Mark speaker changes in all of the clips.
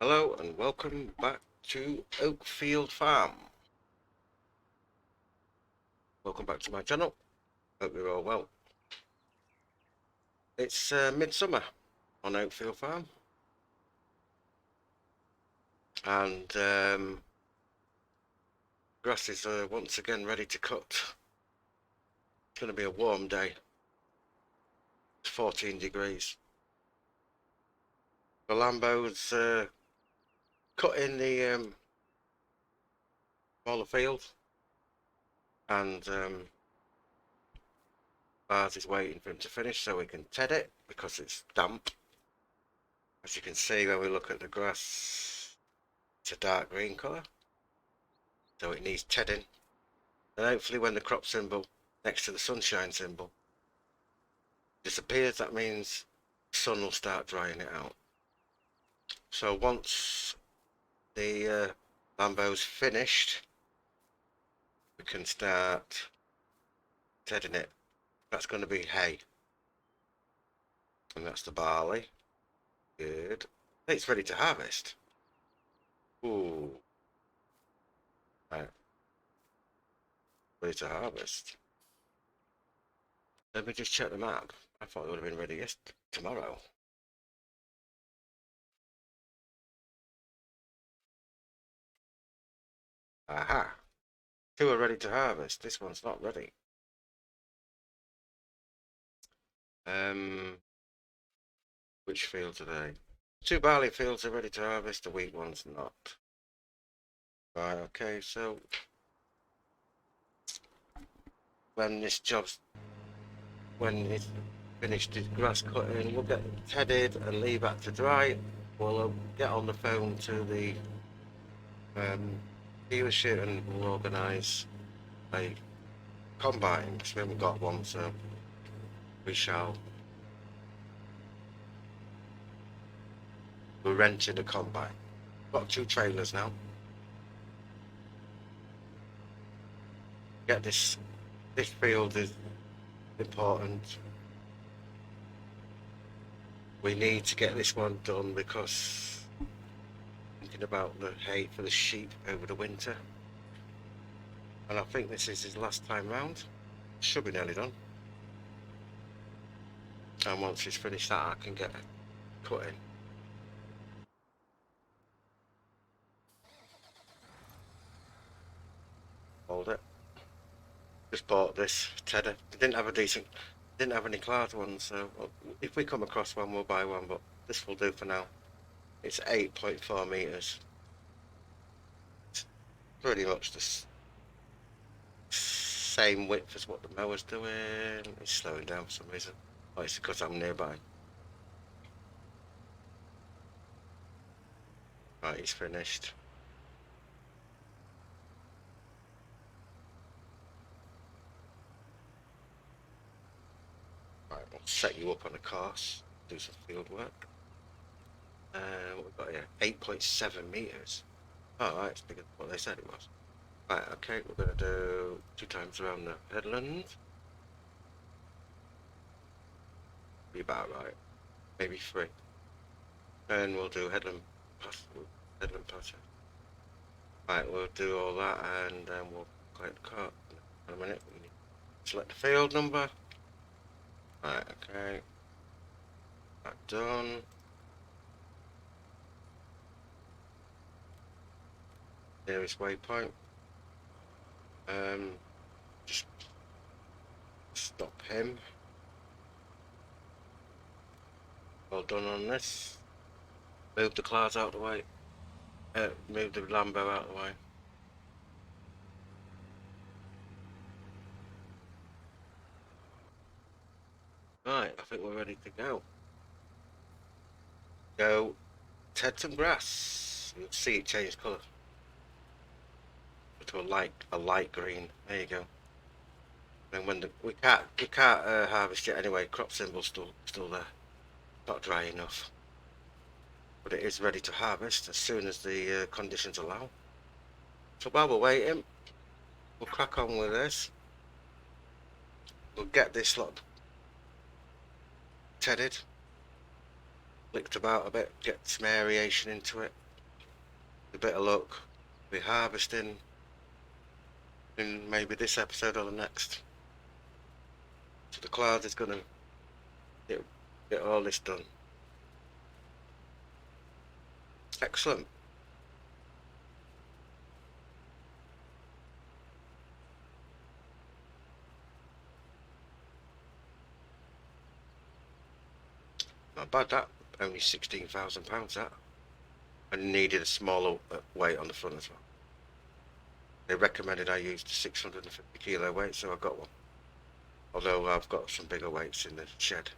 Speaker 1: Hello and welcome back to Oakfield Farm. Welcome back to my channel. Hope you're all well. It's midsummer on Oakfield Farm, and grass is once again ready to cut. It's going to be a warm day. It's 14 degrees. The Lambo's cutting the smaller field, and Bars is waiting for him to finish so we can ted it because it's damp. As you can see when we look at the grass, it's a dark green colour, so it needs tedding. And hopefully when the crop symbol next to the sunshine symbol disappears, that means the sun will start drying it out. So once the Lambo's finished, we can start tedding it. That's going to be hay, and that's the barley. Good. It's ready to harvest. Ooh. Right. Ready to harvest. Let me just check the map. I thought it would have been ready tomorrow. Aha. Two are ready to harvest. This one's not ready. Which fields are they? Two barley fields are ready to harvest, the wheat one's not. Right, okay, so when it's finished its grass cutting, we'll get it tedded and leave that to dry. We'll get on the phone to the dealership and we'll organise a combine, because we haven't got one, so we shall. We're renting a combine. Got 2 trailers now. Get this field is important. We need to get this one done because thinking about the hay for the sheep over the winter. And I think this is his last time round. Should be nearly done. And once he's finished that, I can get cutting. Hold it. Just bought this tedder. Didn't have any clad ones, so if we come across one, we'll buy one, but this will do for now. It's 8.4 meters. It's pretty much the same width as what the mower's doing. It's slowing down for some reason. Oh, it's because I'm nearby. Right, he's finished. Right, we'll set you up on a course, do some field work. What we've got here, 8.7 meters. Oh, right, it's bigger than what they said it was. Right, okay, we're going to do 2 times around the headland. Be about right. Maybe 3. And we'll do headland pattern. Right, we'll do all that and then we'll collect the cart in a minute. We need to select the field number. Right, okay. That done. Nearest waypoint. Just stop him. Well done on this. Move the cars out of the way. Move the Lambo out of the way. Right, I think we're ready to go. Go ted some grass. You'll see it change colour to a light green. There you go. And when we can't harvest yet anyway. Crop symbol's still there. Not dry enough. But it is ready to harvest as soon as the conditions allow. So while we're waiting, we'll crack on with this. We'll get this lot tedded, licked about a bit, get some aeration into it, a bit of luck, we'll be harvesting in maybe this episode or the next. So the cloud is going to get all this done. Excellent. Not bad that. Only £16,000 that. And needed a smaller weight on the front as well. They recommended I use the 650 kilo weight, so I got one. Although I've got some bigger weights in the shed.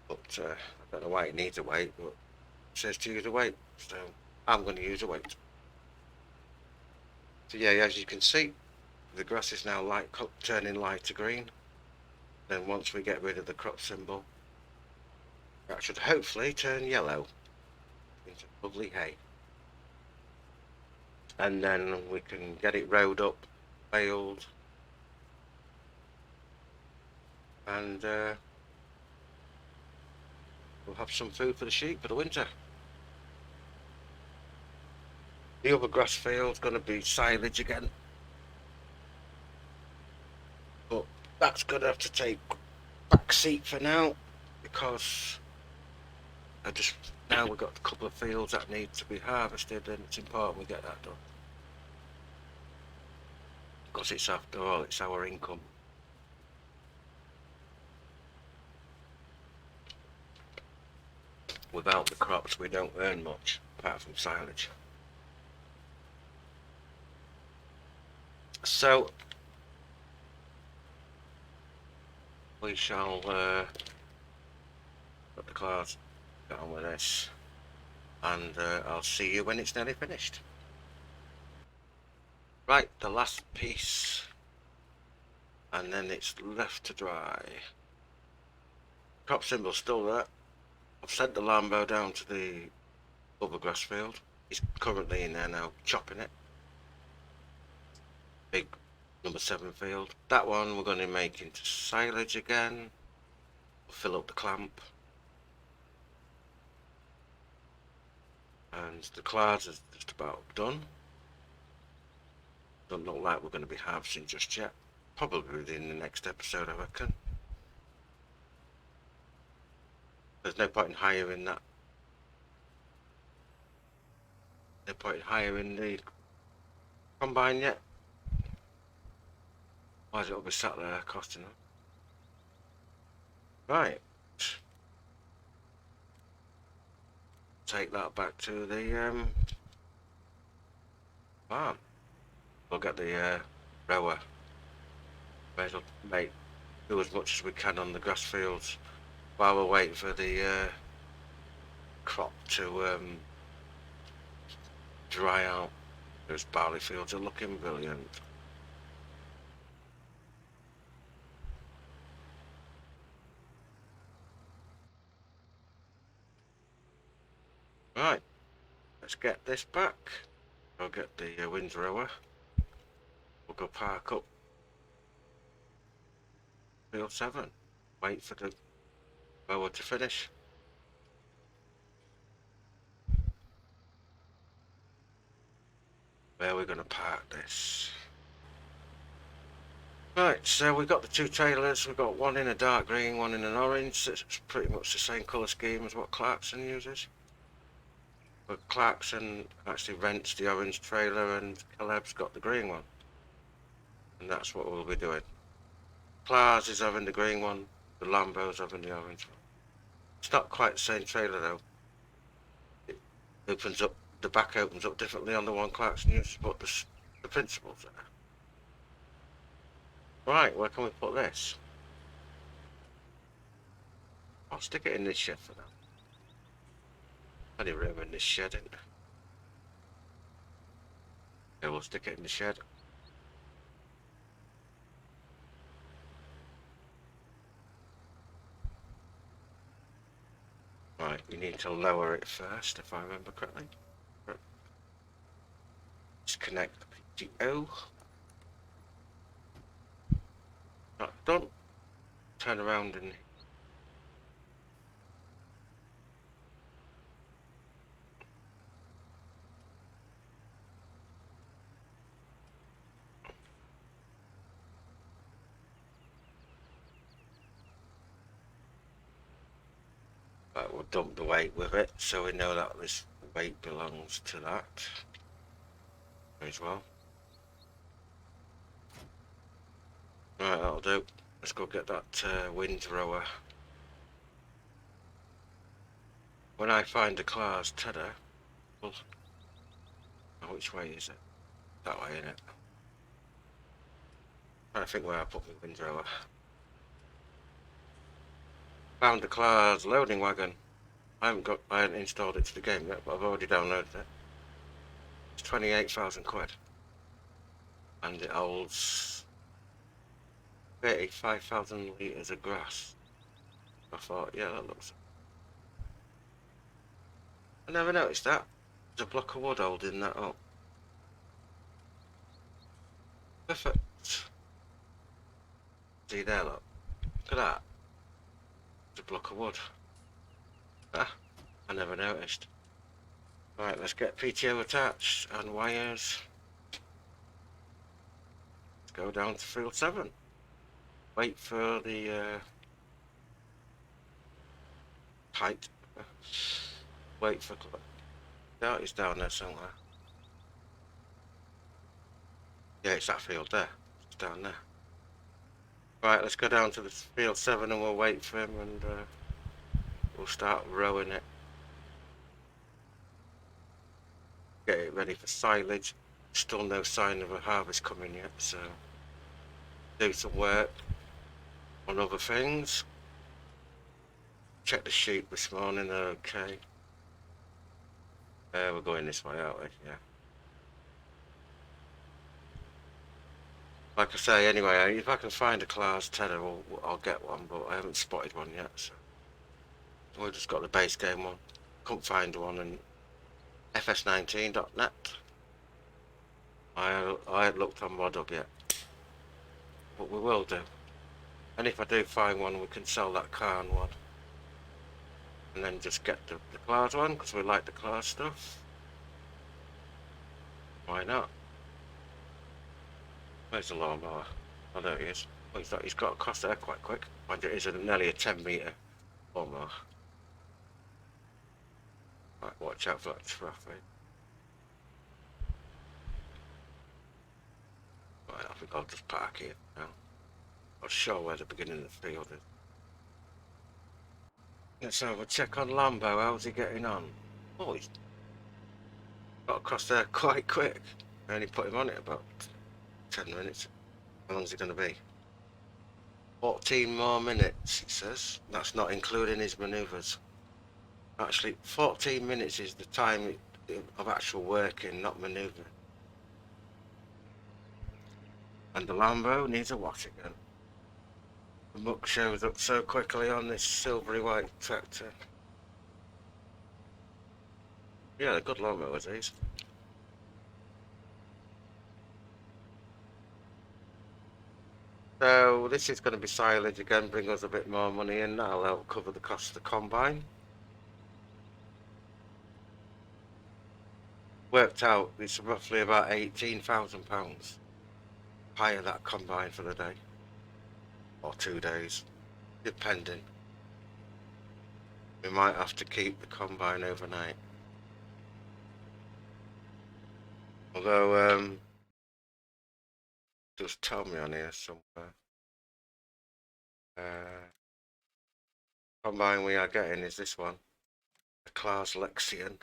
Speaker 1: But I don't know why it needs a weight, but it says to use a weight, so I'm going to use a weight. So yeah, as you can see, the grass is now turning lighter green. Then once we get rid of the crop symbol, that should hopefully turn yellow into lovely hay. And then we can get it rowed up, baled, and we'll have some food for the sheep for the winter. The other grass field's going to be silage again, but that's going to have to take back seat for now, because now we've got a couple of fields that need to be harvested, and it's important we get that done, because it's, after all, it's our income. Without the crops we don't earn much apart from silage. So we shall put the clouds down with this, and I'll see you when it's nearly finished. Right, the last piece, and then it's left to dry. Crop symbol's still there. I've sent the Lambo down to the other grass field. He's currently in there now, chopping it. Big number 7 field. That one we're going to make into silage again. We'll fill up the clamp. And the clouds is just about done. Don't look like we're going to be harvesting just yet. Probably within the next episode, I reckon. There's no point in hiring that. No point in hiring the combine yet. Why is it all be sat there costing them? Right. Take that back to the farm. We'll get the rower. May as well do as much as we can on the grass fields while we're waiting for the crop to dry out. Those barley fields are looking brilliant. Right, let's get this back. I'll get the wind rower. We'll go park up field 7. Wait for the mower to finish. Where are we going to park this? Right, so we've got the 2 trailers. We've got one in a dark green, one in an orange. It's pretty much the same colour scheme as what Clarkson uses. But Clarkson actually rents the orange trailer and Caleb's got the green one. And that's what we'll be doing. Klaas is having the green one, the Lambo's having the orange one. It's not quite the same trailer though. It opens up, the back opens up differently on the one Clarkson uses, but the principle's there. Right, where can we put this? I'll stick it in this shed for now. Plenty of room in this shed, isn't there? Yeah, we'll stick it in the shed. Right, we need to lower it first, if I remember correctly. Disconnect the PTO. Right, don't turn around and Right, we'll dump the weight with it so we know that this weight belongs to that as well. Right, that'll do. Let's go get that windrower. When I find the class tedder, well, oh, which way is it? That way, innit? Trying to think where I put my windrower. Found the class loading wagon. I haven't installed it to the game yet, but I've already downloaded it. It's 28,000 quid. And it holds 35,000 litres of grass. I thought, yeah, that looks... I never noticed that. There's a block of wood holding that up. Perfect. See there, look. Look at that. There's a block of wood. Ah, I never noticed. Right, let's get PTO attached and wires. Let's go down to field 7. Wait for the height. Wait for... That is down there somewhere. Yeah, it's that field there. It's down there. Right, let's go down to the field 7 and we'll wait for him and we'll start rowing it. Get it ready for silage. Still no sign of a harvest coming yet, so do some work on other things. Check the sheep this morning, they're okay. We're going this way, aren't we? Yeah. Like I say, anyway, if I can find a class tedder, I'll get one, but I haven't spotted one yet, so we've just got the base game one. Couldn't find one in FS19.net. I had looked on Modug yet, but we will do. And if I do find one, we can sell that Khan one. And then just get the class one, because we like the class stuff. Why not? Where's the lawnmower? Oh, there he is. Oh, he's got across there quite quick. Mind you, it is nearly a 10-metre lawnmower. Right, watch out for that traffic. Right, I think I'll just park here now. I'll show where the beginning of the field is. Let's have a check on Lambo. How's he getting on? Oh, he's got across there quite quick. I only put him on it about 10 minutes. How long's he going to be? 14 more minutes, it says. That's not including his manoeuvres. Actually, 14 minutes is the time of actual working, not manoeuvring. And the Lambo needs a wash again. The muck shows up so quickly on this silvery white tractor. Yeah, they're good lawnmowers, these. So this is going to be silage again, bring us a bit more money in. That'll help cover the cost of the combine. Worked out, it's roughly about £18,000. Hire that combine for the day. Or 2 days, depending. We might have to keep the combine overnight. Although, just tell me on here somewhere. Combine we are getting is this one. The Class Lexion.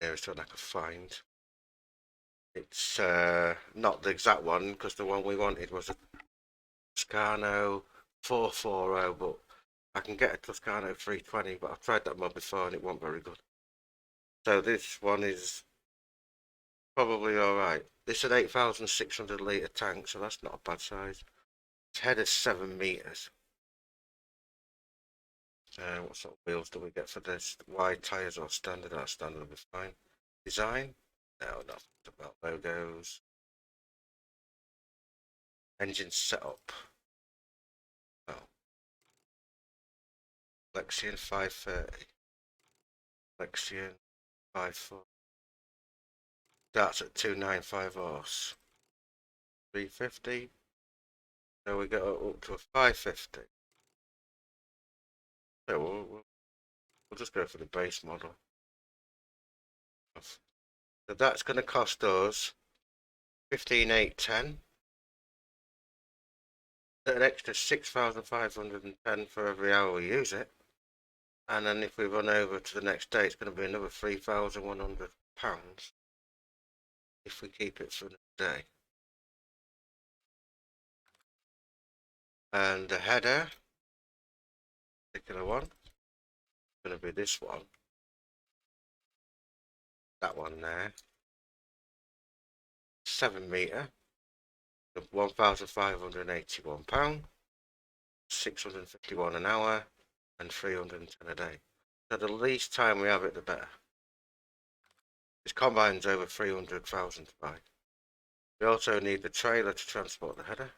Speaker 1: Nearest one I could find. It's not the exact one, because the one we wanted was a Toscano 440, but I can get a Toscano 320, but I've tried that mod before and it wasn't very good. So this one is probably alright. This is an 8,600 litre tank, so that's not a bad size. Its head is 7 metres. What sort of wheels do we get for this? Wide tyres or standard? Our standard will be fine. Design? No, nothing about logos. Engine setup. Oh. Lexion 530. Lexion 540. That's at 295 horse. 350. So we got up to a 550. So we'll just go for the base model. So that's going to cost us 15,810. An extra 6,510 for every hour we use it. And then if we run over to the next day, it's going to be another £3,100 if we keep it for the day. And the header, particular one, is going to be this one. That one there. 7 metre, £1,581, 651 an hour, and 310 a day. So the least time we have it, the better. This combine's over 300,000 to buy. We also need the trailer to transport the header.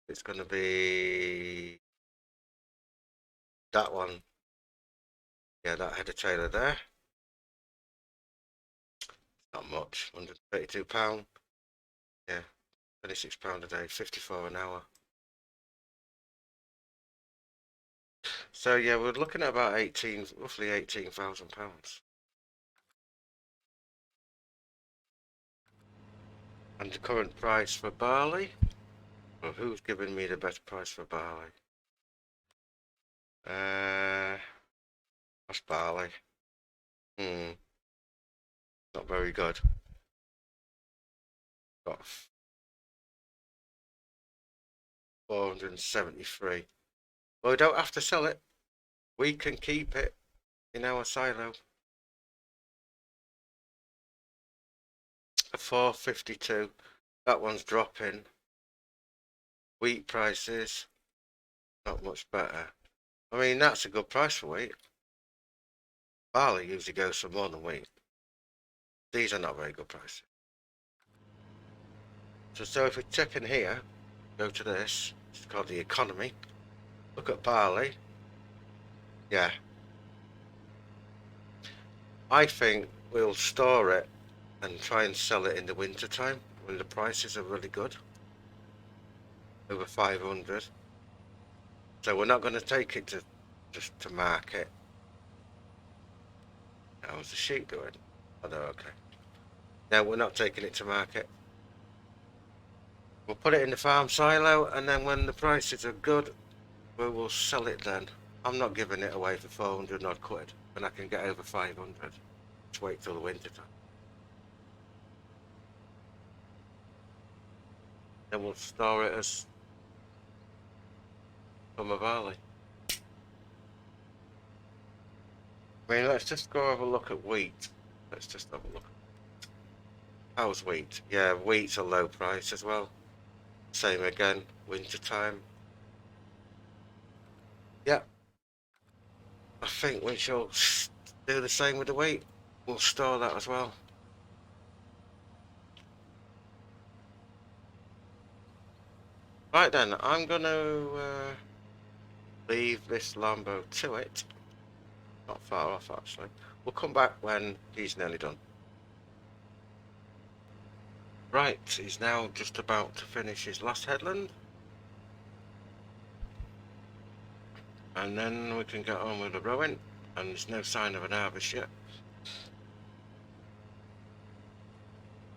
Speaker 1: It's going to be that one. Yeah, that header trailer there. Not much, £132. Yeah, £26 a day, 54 an hour. So yeah, we're looking at about roughly £18,000. And the current price for barley? Well, who's giving me the best price for barley? That's barley. Not very good. Got 473. Well, we don't have to sell it. We can keep it in our silo. 452. That one's dropping. Wheat prices, not much better. I mean, that's a good price for wheat. Barley usually goes for more than wheat. These are not very good prices. So if we check in here, go to this, it's called the economy. Look at barley. Yeah. I think we'll store it and try and sell it in the winter time when the prices are really good. Over 500. So we're not going to take it to just to market. How's the sheep doing? Oh, they're okay. No, we're not taking it to market. We'll put it in the farm silo, and then when the prices are good, we will sell it then. I'm not giving it away for 400 odd quid when I can get over 500. Just wait till the winter time. Then we'll store it as summer barley. I mean, let's just go have a look at wheat. Let's just have a look. How's wheat? Yeah, wheat's a low price as well. Same again, winter time. Yeah. I think we shall do the same with the wheat. We'll store that as well. Right then, I'm going to leave this Lambo to it. Not far off, actually. We'll come back when he's nearly done. Right, he's now just about to finish his last headland. And then we can get on with the rowing. And there's no sign of an harvest yet.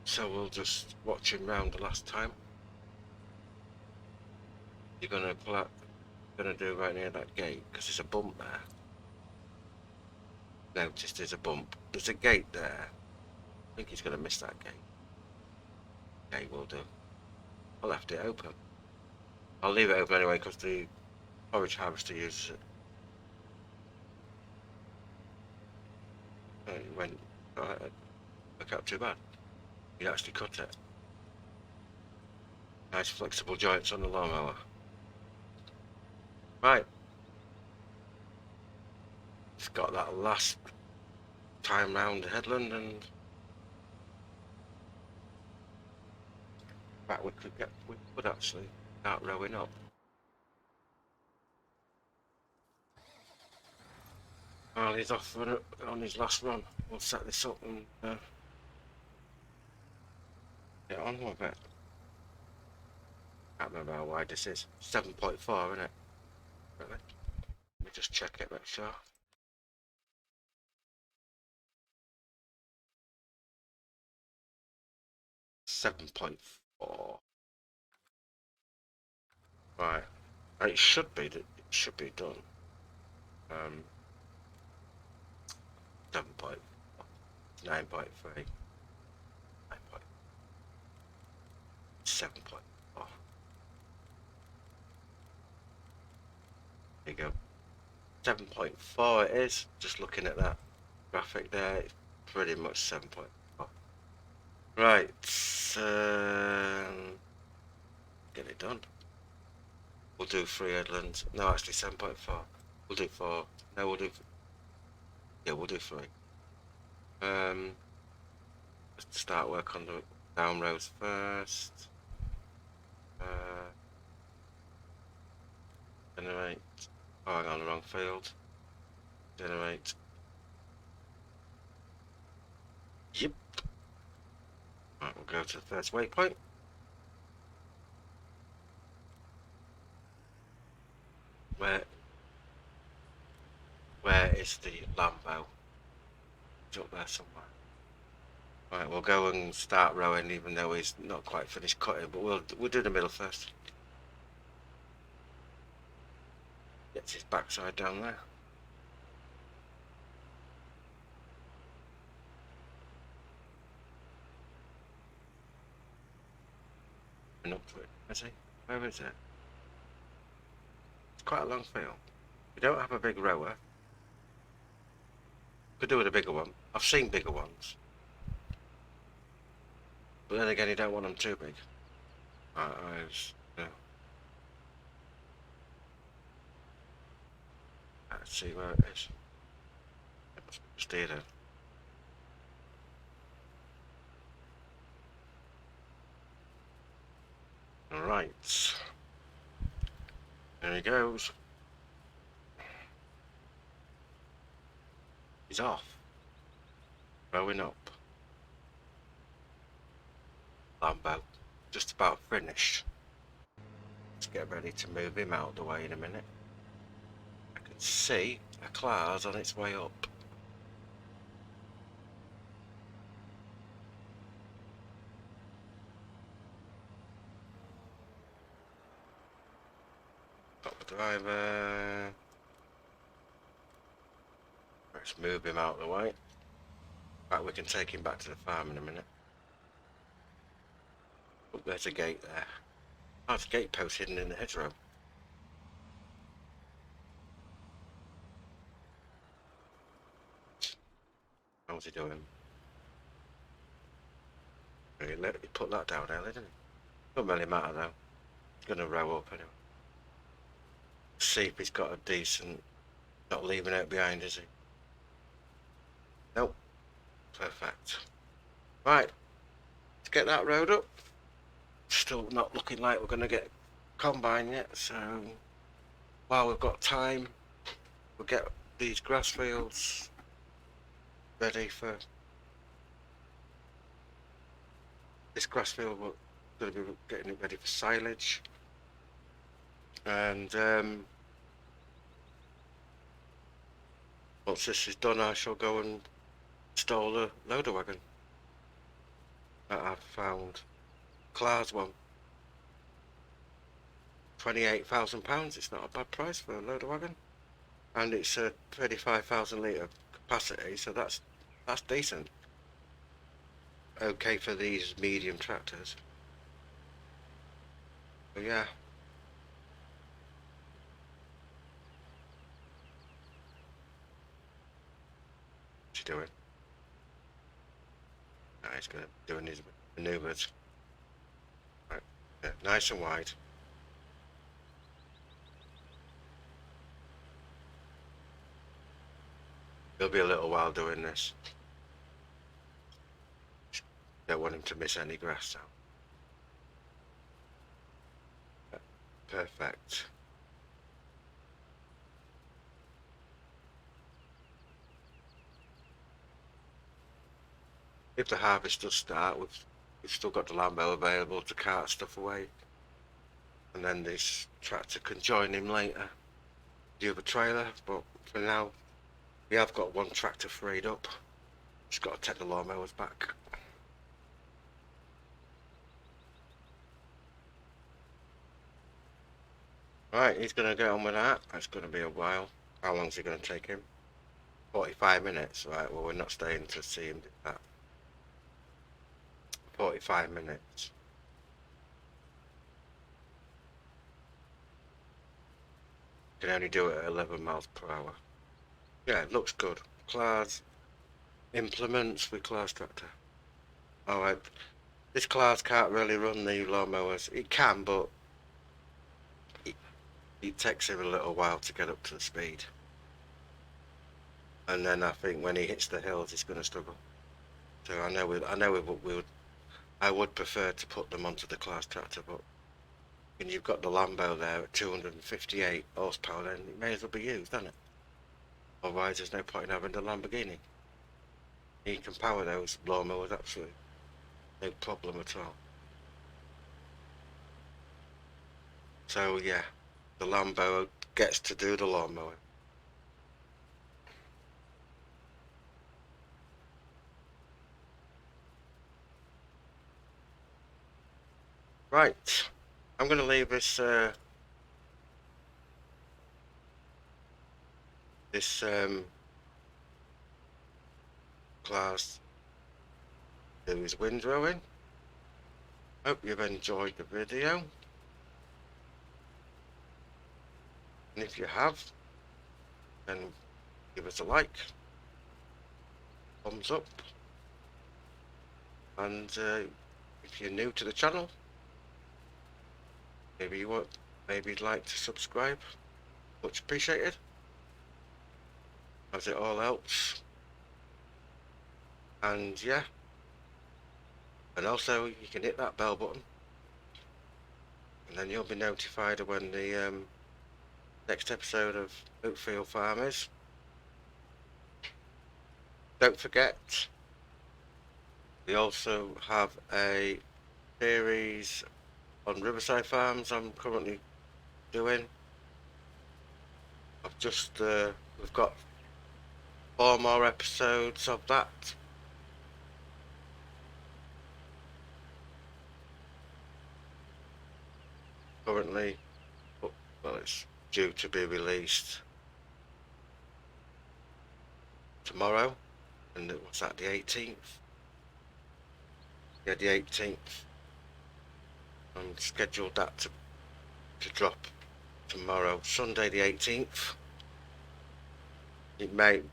Speaker 1: So we'll just watch him round the last time. You're going to pull out, going to do right near that gate, because there's a bump there. Notice there's a bump. There's a gate there. I think he's going to miss that gate. Gate will do. I'll left it open. I'll leave it open anyway because the forage harvester uses it. It went right. Look out too bad. You actually cut it. Nice flexible joints on the lawnmower. Right. It's got that last time round the headland, and back we could actually start rowing up. While he's off on his last run, we'll set this up and get on with it. can't remember how wide this is. 7.4, isn't it? Really? Let me just check it, make sure. .4. Right. It should be that it should be done. 7.9.3. 9.7.4. There you go. 7.4 it is. Just looking at that graphic there, it's pretty much 7.4. Right. Get it done. We'll do 3 headlands. No, actually 7.4. We'll do 4. No, we'll do. Yeah, we'll do 3. Let's start work on the down rows first. Generate. Oh, I'm on the wrong field. Generate. Yep. Right, we'll go to the first waypoint. Where is the Lambo? It's up there somewhere. Right, we'll go and start rowing, even though he's not quite finished cutting. But we'll do the middle first. Gets his backside down there. And up to it. Is he? Where is it? It's quite a long field. We don't have a big rower. Could do with a bigger one. I've seen bigger ones. But then again, you don't want them too big. No. Let's see where it is. It must be just here then. Right. There he goes. He's off. Rowing up. Lambo. Just about finished. Let's get ready to move him out of the way in a minute. I can see a cloud on its way up. Got the driver. Let's move him out of the way. Right, we can take him back to the farm in a minute. Oh, there's a gate there. Oh, it's a gate post hidden in the hedgerow. How's he doing? He put that down early, didn't he? Doesn't really matter though. He's gonna row up anyway. See if he's got a decent. Not leaving it behind, is he? Nope. Perfect. Right. Let's get that rowed up. Still not looking like we're gonna get combine yet, so while we've got time, we'll get these grass fields ready for this grass field. We're going to be getting it ready for silage, and once this is done, I shall go and install the loader wagon that I've found. Clark's one. £28,000. It's not a bad price for a loader wagon, and it's a 35,000 litre capacity, so that's decent. Okay for these medium tractors. But yeah. What's he doing? No, he's doing his manoeuvres. Right. Yeah, nice and wide. He'll be a little while doing this. Don't want him to miss any grass out. Perfect. If the harvest does start, we've still got the Lambo available to cart stuff away. and then this tractor can join him later, the other trailer. But for now, we have got one tractor freed up. Just got to take the lawnmowers back. Right, he's going to get on with that. It's going to be a while. How long is it going to take him? 45 minutes. Right, well, we're not staying to see him do that. 45 minutes. Can only do it at 11 miles per hour. Yeah, it looks good. Class implements with class tractor. Alright, this class can't really run the lawnmowers. It can, but it takes him a little while to get up to the speed. And then I think when he hits the hills, he's going to struggle. So I would prefer to put them onto the class tractor, but when you've got the Lambo there at 258 horsepower, then it may as well be used, doesn't it? Otherwise, there's no point in having the Lamborghini. He can power those lawnmowers, absolutely no problem at all. So yeah, the Lambo gets to do the lawnmower. Right, I'm going to leave this class do his windrowing. Hope you've enjoyed the video, and if you have, then give us a like, thumbs up, and if you're new to the channel, maybe you'd like to subscribe. Much appreciated, as it all helps. And yeah, and also you can hit that bell button, and then you'll be notified of when the next episode of Oakfield Farm is. Don't forget, we also have a series on Riverside Farms I'm currently doing. We've got 4 more episodes of that. Currently, well, it's due to be released tomorrow, and what's that, the 18th? Yeah, the 18th. I'm scheduled that to drop tomorrow, Sunday the 18th. It might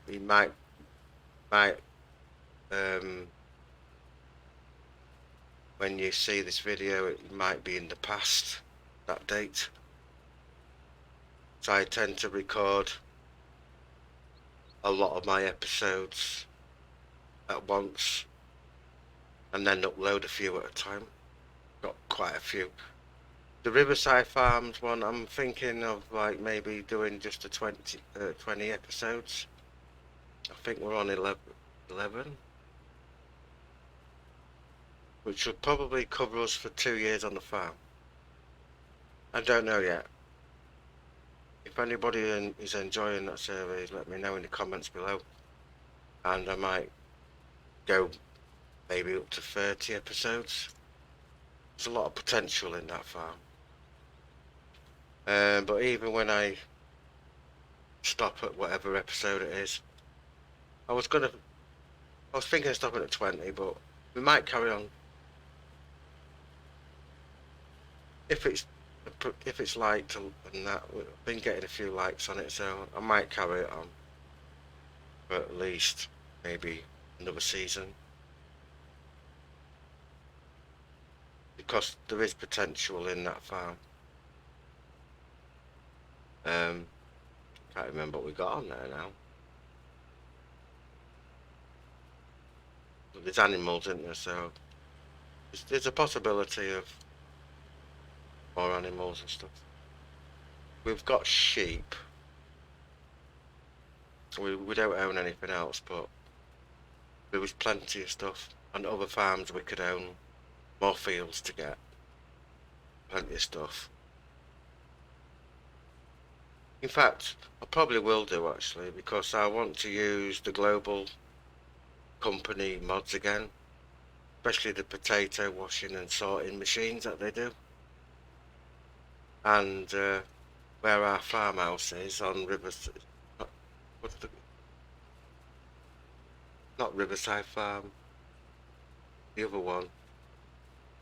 Speaker 1: when you see this video, it might be in the past, that date. So I tend to record a lot of my episodes at once and then upload a few at a time. Got quite a few. The Riverside Farms one, I'm thinking of like maybe doing just a 20 episodes. I think we're on 11, which should probably cover us for 2 years on the farm. I don't know yet. If anybody is enjoying that series, let me know in the comments below, and I might go maybe up to 30 episodes. There's a lot of potential in that farm. But even when I stop at whatever episode it is, I was thinking of stopping at 20, but we might carry on. If it's liked and that, we've been getting a few likes on it, so I might carry it on for at least maybe another season, because there is potential in that farm. Can't remember what we got on there now. But there's animals, isn't there? So there's a possibility of more animals and stuff. We've got sheep. We don't own anything else, but there was plenty of stuff. On other farms we could own more fields to get plenty of stuff. In fact, I probably will do actually, because I want to use the global company mods again, especially the potato washing and sorting machines that they do. And where our farmhouse is on what's the, not Riverside Farm, the other one,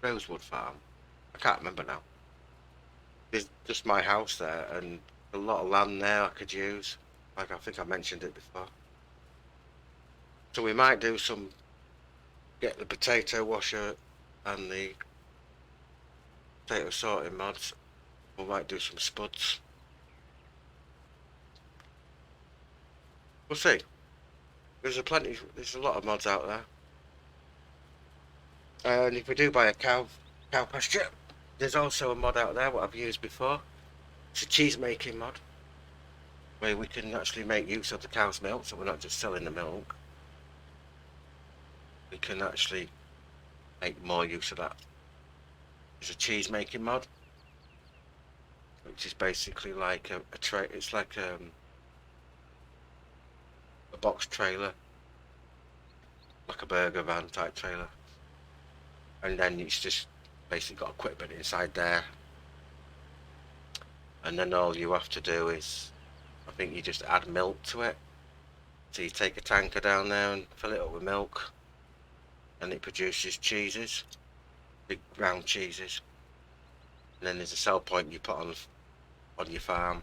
Speaker 1: Rosewood Farm. I can't remember now. There's just my house there and a lot of land there I could use. Like I think I mentioned it before. So we might do get the potato washer and the potato sorting mods. We might do some spuds. We'll see. There's a lot of mods out there. And if we do buy a cow pasture, there's also a mod out there what I've used before. It's a cheese making mod, where we can actually make use of the cow's milk, so we're not just selling the milk. We can actually make more use of that. It's a cheese making mod, which is basically like a tray. It's like a box trailer, like a burger van type trailer, and then it's just basically got equipment inside there, and then all you have to do is, I think you just add milk to it. So you take a tanker down there and fill it up with milk, and it produces cheeses, big round cheeses. And then there's a sell point you put on your farm.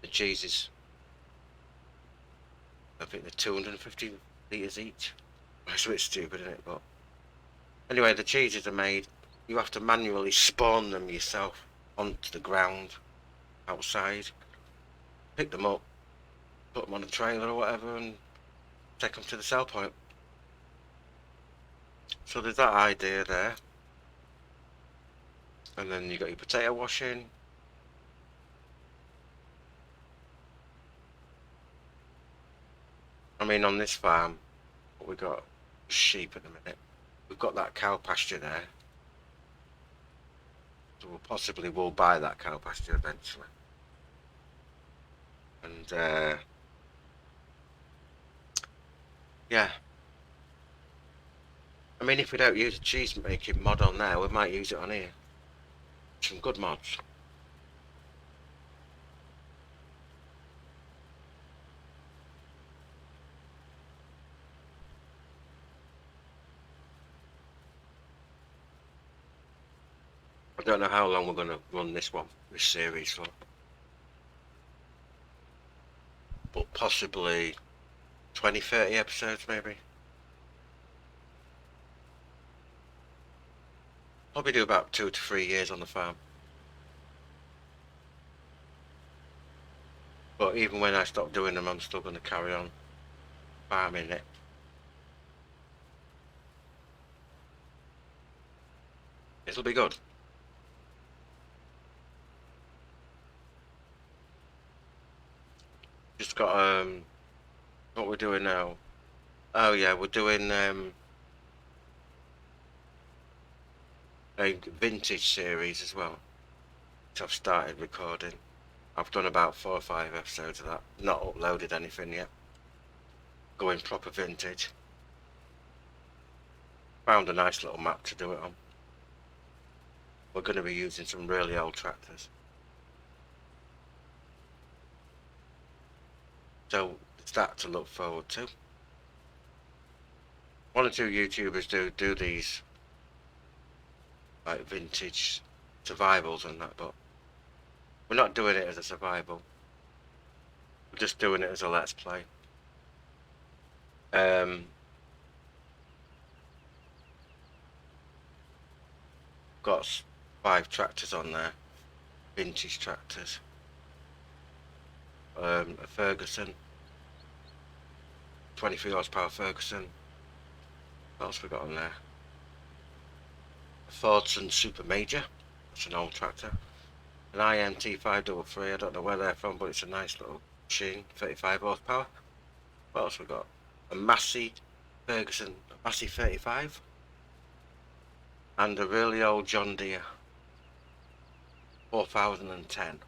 Speaker 1: The cheeses, I think they're 250 litres each. It's a bit stupid, isn't it? But anyway, the cheeses are made. You have to manually spawn them yourself onto the ground outside. Pick them up, put them on a trailer or whatever, and take them to the sell point. So there's that idea there. And then you got your potato washing. I mean, on this farm, what we got sheep at the minute. We've got that cow pasture there. So we'll buy that cow pasture eventually. And yeah. I mean, if we don't use a cheese making mod on there, we might use it on here. Some good mods. I don't know how long we're going to run this series for. But possibly 20, 30 episodes maybe. Probably do about 2 to 3 years on the farm. But even when I stop doing them, I'm still going to carry on farming it. It'll be good. Just got what we're doing now. Oh yeah, we're doing a vintage series as well, which I've started recording. I've done about 4 or 5 episodes of that. Not uploaded anything yet. Going proper vintage. Found a nice little map to do it on. We're going to be using some really old tractors. So it's that to look forward to. 1 or 2 YouTubers do these like vintage survivals and that, but we're not doing it as a survival. We're just doing it as a let's play. Got 5 tractors on there, vintage tractors. A Ferguson, 23 horsepower Ferguson. What else we got on there? A Fordson Super Major, that's an old tractor. An IMT 533, I don't know where they're from, but it's a nice little machine, 35 horsepower. What else we got? A Massey Ferguson, a Massey 35. And a really old John Deere, 4010.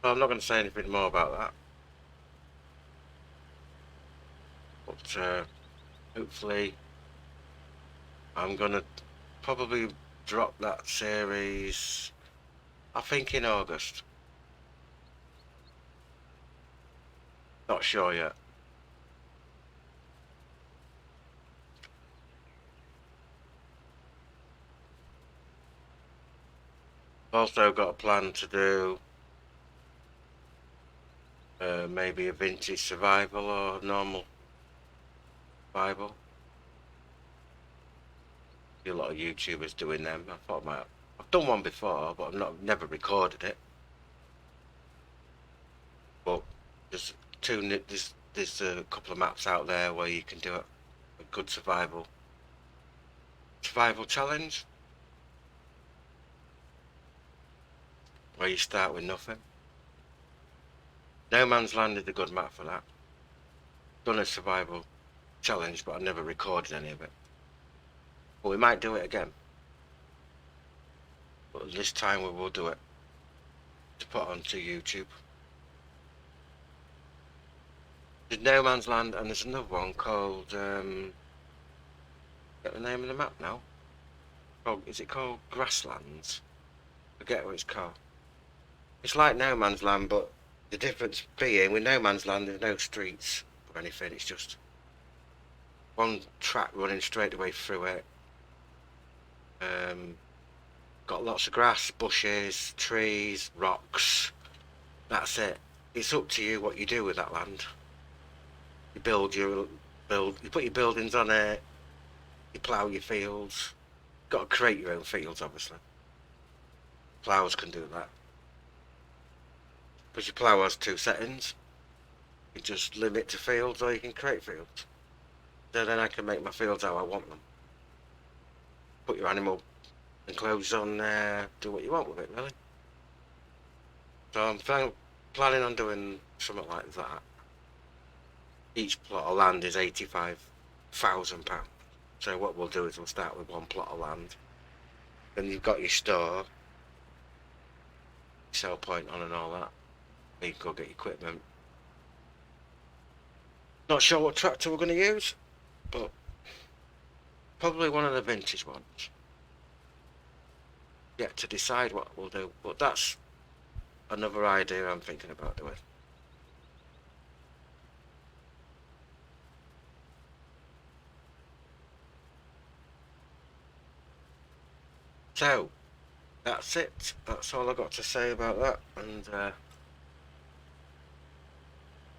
Speaker 1: Well, I'm not going to say anything more about that. But hopefully I'm going to probably drop that series, I think in August. Not sure yet. I've also got a plan to do maybe a vintage survival or normal survival. See a lot of YouTubers doing them. I thought I've done one before, but I've never recorded it. But there's there's a couple of maps out there where you can do a good survival challenge, where you start with nothing. No Man's Land is a good map for that. Done a survival challenge, but I never recorded any of it. But we might do it again. But this time we will do it to put onto YouTube. There's No Man's Land, and there's another one called get the name of the map now. Oh, is it called Grasslands? Forget what it's called. It's like No Man's Land, but the difference being with No Man's Land there's no streets or anything. It's just one track running straight away through it. Got lots of grass, bushes, trees, rocks. That's it. It's up to you what you do with that land. You you put your buildings on it. You plough your fields. You've got to create your own fields, obviously. Ploughs can do that. Because your plough has two settings. You just limit to fields, or you can create fields. So then I can make my fields how I want them. Put your animal enclosures on there, do what you want with it, really. So I'm planning on doing something like that. Each plot of land is £85,000. So what we'll do is we'll start with one plot of land. Then you've got your store, sell point on and all that. You can go get equipment. Not sure what tractor we're going to use, but probably one of the vintage ones. Yet to decide what we'll do, but that's another idea I'm thinking about doing. So that's it. That's all I got to say about that. And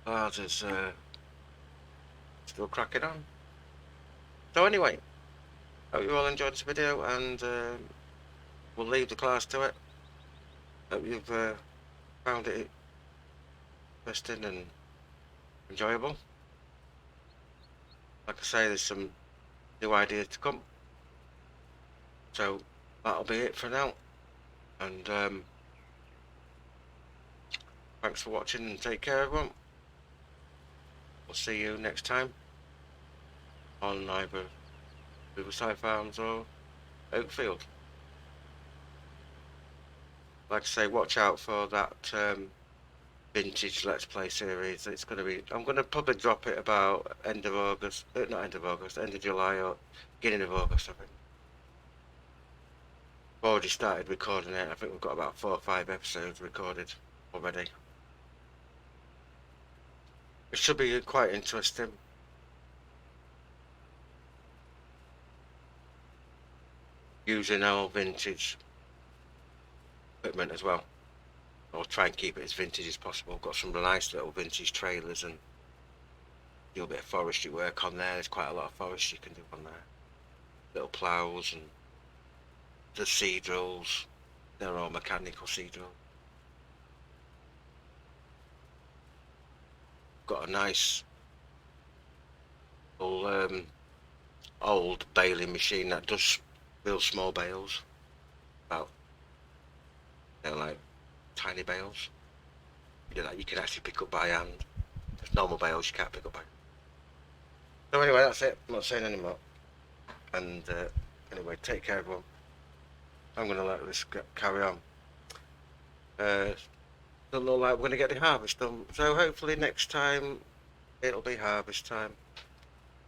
Speaker 1: ours is still cracking on. So anyway, hope you all enjoyed this video, and we'll leave the class to it. Hope you've found it interesting and enjoyable. Like I say, there's some new ideas to come. So that'll be it for now. And thanks for watching, and take care, everyone. We'll see you next time on either Riverside Farms or Oakfield. Like I say, watch out for that vintage Let's Play series. It's going to be, I'm going to probably drop it about end of August, not end of August, end of July or beginning of August, I think. I've already started recording it. I think we've got about 4 or 5 episodes recorded already. It should be quite interesting. Using our vintage equipment as well. I'll try and keep it as vintage as possible. Got some nice little vintage trailers and do a bit of forestry work on there. There's quite a lot of forestry you can do on there. Little ploughs and the seed drills. They're all mechanical seed drills. Got a nice old baling machine that does real small bales. About, they're like tiny bales. You know, that you can actually pick up by hand. There's normal bales you can't pick up by hand. So anyway, that's it. I'm not saying any more. And anyway, take care, everyone. I'm going to let this carry on. doesn't look like we're going to get the harvest done. So hopefully next time it'll be harvest time.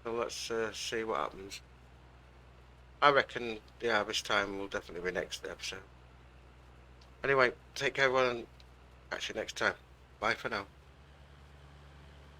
Speaker 1: So let's see what happens. I reckon the harvest time will definitely be next episode. Anyway, take care everyone, and catch you next time. Bye for now.